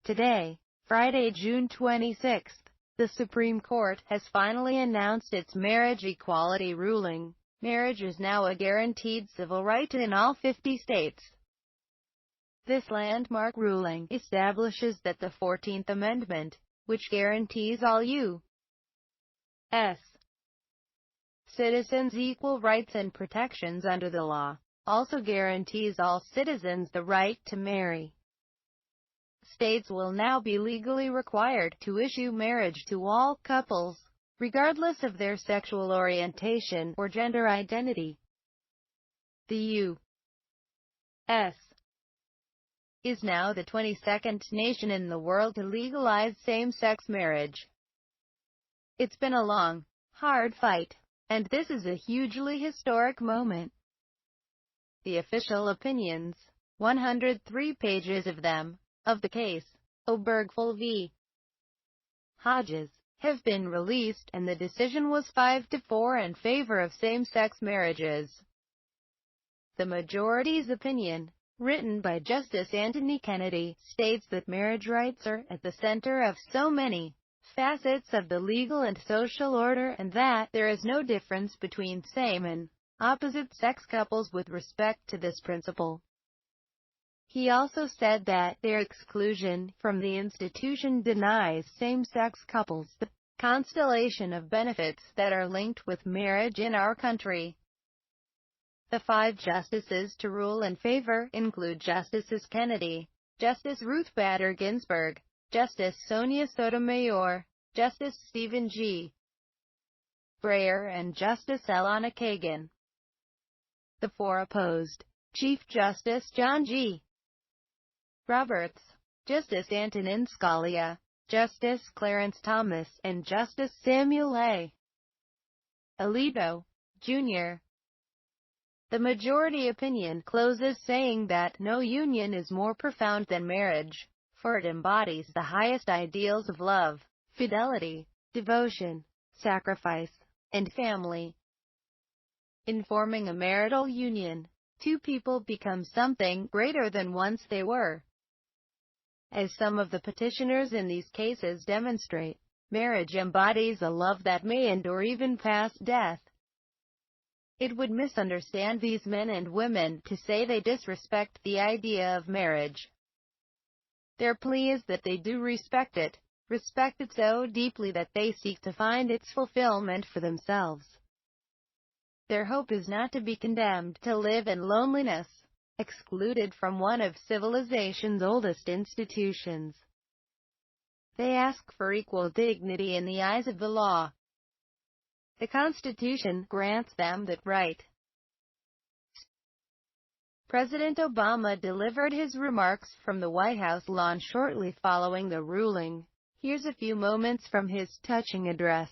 Today, Friday, June 26, the Supreme Court has finally announced its marriage equality ruling. Marriage is now a guaranteed civil right in all 50 states. This landmark ruling establishes that the 14th Amendment, which guarantees all U.S. citizens equal rights and protections under the law, also guarantees all citizens the right to marry. States will now be legally required to issue marriage to all couples, regardless of their sexual orientation or gender identity. The U.S. is now the 22nd nation in the world to legalize same-sex marriage. It's been a long, hard fight, and this is a hugely historic moment. The official opinions, 103 pages of them, of the case, Obergefell v. Hodges, have been released, and the decision was 5-4 in favor of same-sex marriages. The majority's opinion, written by Justice Anthony Kennedy, states that marriage rights are at the center of so many facets of the legal and social order, and that there is no difference between same and opposite-sex couples with respect to this principle. He also said that their exclusion from the institution denies same-sex couples the constellation of benefits that are linked with marriage in our country. The 5 justices to rule in favor include Justices Kennedy, Justice Ruth Bader Ginsburg, Justice Sonia Sotomayor, Justice Stephen G. Breyer, and Justice Elena Kagan. The 4 opposed: Chief Justice John G. Roberts, Justice Antonin Scalia, Justice Clarence Thomas, and Justice Samuel A. Alito, Jr. The majority opinion closes saying that no union is more profound than marriage, for it embodies the highest ideals of love, fidelity, devotion, sacrifice, and family. In forming a marital union, 2 people become something greater than once they were. As some of the petitioners in these cases demonstrate, marriage embodies a love that may endure even past death. It would misunderstand these men and women to say they disrespect the idea of marriage. Their plea is that they do respect it so deeply that they seek to find its fulfillment for themselves. Their hope is not to be condemned to live in loneliness, excluded from one of civilization's oldest institutions. They ask for equal dignity in the eyes of the law. The Constitution grants them that right. President Obama delivered his remarks from the White House lawn shortly following the ruling. Here's a few moments from his touching address.